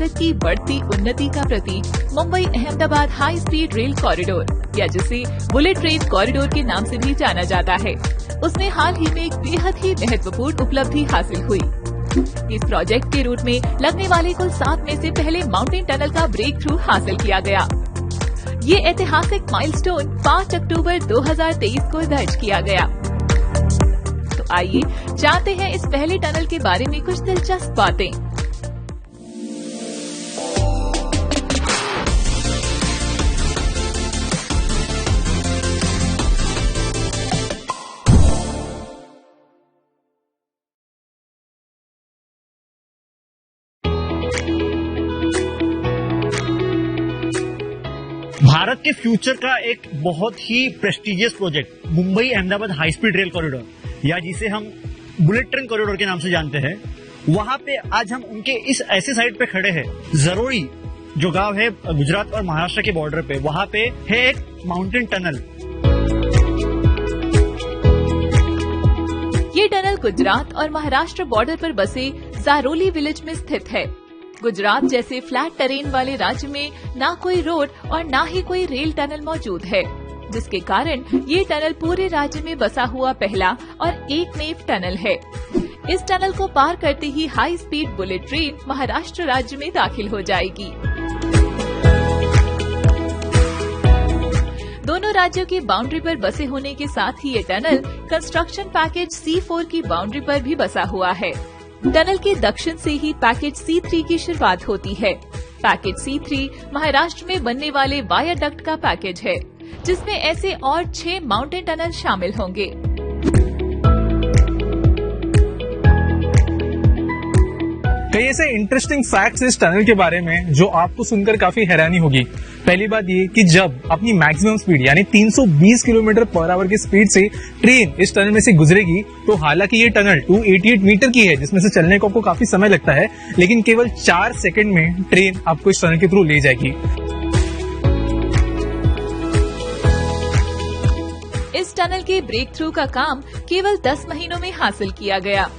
भारत की बढ़ती उन्नति का प्रतीक Mumbai Ahmedabad high speed rail corridor, या जिसे बुलेट ट्रेन कॉरिडोर के नाम से भी जाना जाता है, उसमें हाल ही में एक बेहद ही महत्वपूर्ण उपलब्धि हासिल हुई। इस प्रोजेक्ट के रूट में लगने वाले कुल 7 में से पहले माउंटेन टनल का ब्रेक थ्रू हासिल किया गया। ये ऐतिहासिक माइलस्टोन 5 अक्टूबर 2023 को दर्ज किया गया। तो आइए जानते हैं इस पहले टनल के बारे में कुछ दिलचस्प बातें। भारत के फ्यूचर का एक बहुत ही prestigious project Mumbai Ahmedabad high speed rail corridor, या जिसे हम बुलेट ट्रेन कॉरिडोर के नाम से जानते हैं, वहां पे आज हम उनके इस ऐसे साइड पे खड़े हैं। जरोई जो गांव है गुजरात और महाराष्ट्र के बॉर्डर पे, वहां पे है एक माउंटेन टनल। ये टनल गुजरात और महाराष्ट्र बॉर्डर पर बसे जारोली विलेज में स्थित है। गुजरात जैसे फ्लैट टेरेन वाले राज्य में ना कोई रोड और ना ही कोई रेल टनल मौजूद है, जिसके कारण ये टनल पूरे राज्य में बसा हुआ पहला और एकमेव टनल है। इस टनल को पार करते ही high speed bullet train Maharashtra राज्य में दाखिल हो जाएगी। दोनों राज्यों की बाउंड्री पर बसे होने के साथ ही ये टनल कंस्ट्रक्शन पैकेज C4 की बाउंड्री पर भी बसा हुआ है। टनल के दक्षिण से ही पैकेज C3 की शुरुआत होती है। पैकेज C3 महाराष्ट्र में बनने वाले वायाडक्ट का पैकेज है, जिसमें ऐसे और 6 माउंटेन टनल शामिल होंगे। कई ऐसे इंटरेस्टिंग फैक्ट्स इस टनल के बारे में जो आपको सुनकर काफी हैरानी होगी। पहली बात ये कि जब अपनी मैक्सिमम स्पीड यानी 320 किलोमीटर पर आवर की स्पीड से ट्रेन इस टनल में से गुजरेगी, तो हालांकि ये टनल 288 मीटर की है, जिसमें से चलने को आपको काफी समय लगता है, लेकिन केवल 4 सेकंड में ट्रेन आपको इस टनल के थ्रू ले जाएगी। इस टनल के ब्रेक थ्रू का काम केवल 10 महीनों में हासिल किया गया।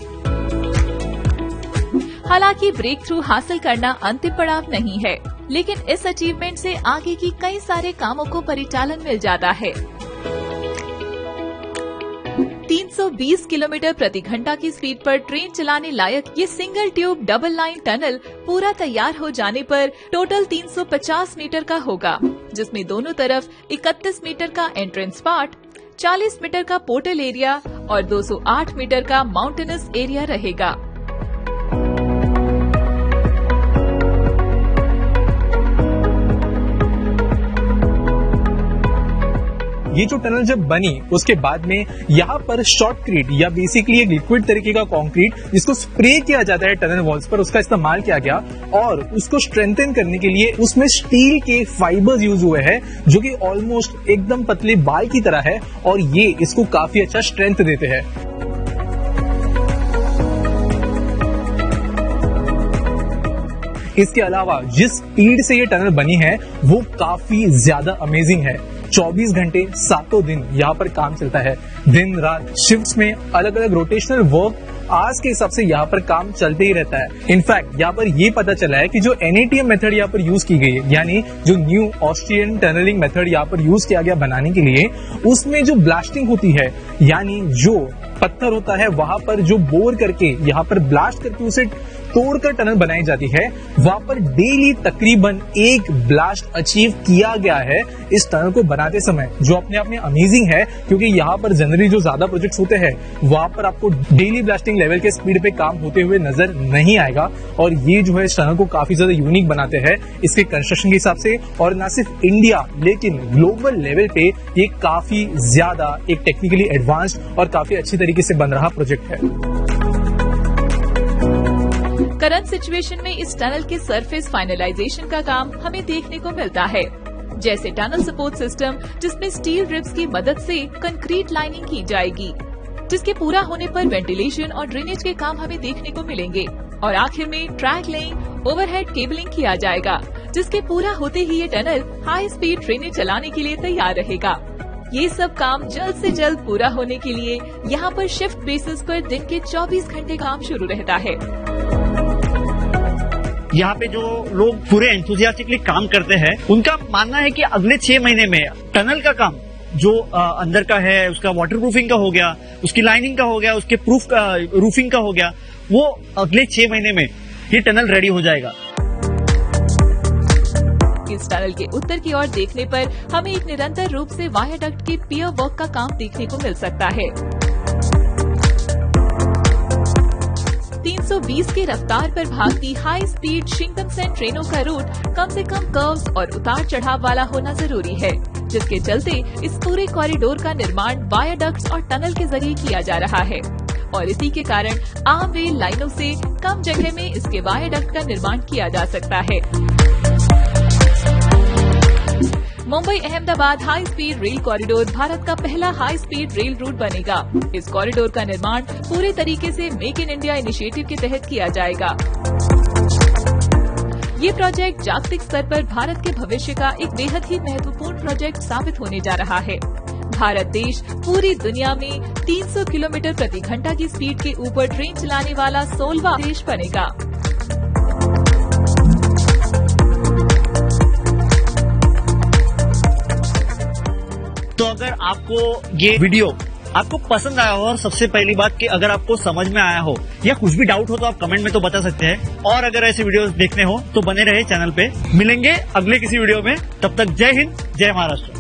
हालांकि ब्रेक थ्रू हासिल करना अंतिम पड़ाव नहीं है, लेकिन इस अचीवमेंट से आगे की कई सारे कामों को परिचालन मिल जाता है। 320 किलोमीटर प्रति घंटा की स्पीड पर ट्रेन चलाने लायक ये single tube double line tunnel पूरा तैयार हो जाने पर टोटल 350 मीटर का होगा, जिसमें दोनों तरफ 31 मीटर का एंट्रेंस पार्ट, 40 मीटर का पोर्टल एरिया और 208 मीटर का माउंटेनस एरिया रहेगा। ये जो टनल जब बनी उसके बाद में यहाँ पर शॉर्टक्रीट या बेसिकली एक लिक्विड तरीके का कंक्रीट जिसको स्प्रे किया जाता है टनल वॉल्स पर, उसका इस्तेमाल किया गया और उसको स्ट्रेंथन करने के लिए उसमें स्टील के फाइबर्स यूज हुए हैं, जो कि ऑलमोस्ट एकदम पतले बाल की तरह है और ये इसको काफी अच्छा स्ट्रेंथ देते हैं। इसके अलावा जिस स्पीड से ये टनल बनी है वो काफी ज्यादा अमेजिंग है। 24 घंटे 7 दिन यहाँ पर काम चलता है। दिन रात शिफ्ट्स में अलग अलग रोटेशनल वर्क आज के हिसाब से यहाँ पर काम चलते ही रहता है। इनफैक्ट यहाँ पर ये पता चला है कि जो NATM मेथड यहाँ पर यूज की गई है, यानी जो न्यू ऑस्ट्रियन टनलिंग मेथड यहाँ पर यूज किया गया बनाने के लिए, उसमें जो ब्लास्टिंग होती है, यानी जो पत्थर होता है वहां पर जो बोर करके यहाँ पर ब्लास्ट करके उसे तोड़कर टनल बनाई जाती है, वहां पर डेली तकरीबन 1 ब्लास्ट अचीव किया गया है इस टनल को बनाते समय, जो अपने आप में अमेजिंग है। क्योंकि यहाँ पर जनरली जो ज्यादा प्रोजेक्ट्स होते हैं वहां पर आपको डेली ब्लास्टिंग लेवल के स्पीड पे काम होते हुए नजर नहीं आएगा, और ये जो है इस टनल को काफी ज्यादा यूनिक बनाते हैं इसके कंस्ट्रक्शन के हिसाब से। और न सिर्फ इंडिया लेकिन ग्लोबल लेवल पे ये काफी ज्यादा एक टेक्निकली एडवांस्ड और काफी अच्छी तरीके से बन रहा प्रोजेक्ट है। करंट सिचुएशन में इस टनल के सरफेस फाइनलाइजेशन का काम हमें देखने को मिलता है, जैसे टनल सपोर्ट सिस्टम, जिसमें स्टील रिब्स की मदद से कंक्रीट लाइनिंग की जाएगी, जिसके पूरा होने पर वेंटिलेशन और ड्रेनेज के काम हमें देखने को मिलेंगे। और आखिर में ट्रैक लेइंग, ओवरहेड केबलिंग किया जाएगा, जिसके पूरा होते ही ये टनल हाई स्पीड ट्रेनें चलाने के लिए तैयार रहेगा। ये सब काम जल्द से जल्द पूरा होने के लिए यहाँ पर शिफ्ट बेसिस पर दिन के 24 घंटे काम शुरू रहता है। यहाँ पे जो लोग पूरे एंथुसियास्टिकली काम करते हैं, उनका मानना है कि अगले 6 महीने में टनल का काम जो अंदर का है, उसका वाटर प्रूफिंग का हो गया, उसकी लाइनिंग का हो गया, उसके प्रूफ का रूफिंग का हो गया, वो अगले 6 महीने में ये टनल रेडी हो जाएगा। इस टनल के उत्तर की ओर देखने पर हमें एक निरंतर रूप से वायाडक्ट के पियर वर्क का काम देखने को मिल सकता है। 320 की रफ्तार पर भागती हाई स्पीड शिंकनसेन ट्रेनों का रूट कम से कम कर्व्स और उतार चढ़ाव वाला होना जरूरी है, जिसके चलते इस पूरे कॉरिडोर का निर्माण वायाडक्ट्स और टनल के जरिए किया जा रहा है और इसी के कारण आम रेल लाइनों से कम जगह में इसके वायाडक्ट का निर्माण किया जा सकता है। Mumbai Ahmedabad high speed rail corridor Bharat का पहला हाई स्पीड रेल रूट बनेगा। इस कॉरिडोर का निर्माण पूरे तरीके से मेक इन इंडिया इनिशिएटिव के तहत किया जाएगा। ये प्रोजेक्ट जागतिक स्तर पर भारत के भविष्य का एक बेहद ही महत्वपूर्ण प्रोजेक्ट साबित होने जा रहा है। भारत देश पूरी दुनिया में 300 किलोमीटर प्रति घंटा की स्पीड के ऊपर ट्रेन चलाने वाला 16वां देश बनेगा। तो अगर आपको ये वीडियो आपको पसंद आया हो और सबसे पहली बात कि अगर आपको समझ में आया हो या कुछ भी डाउट हो तो आप कमेंट में तो बता सकते हैं। और अगर ऐसे वीडियोस देखने हो तो बने रहे चैनल पे। मिलेंगे अगले किसी वीडियो में, तब तक जय हिंद, जय महाराष्ट्र।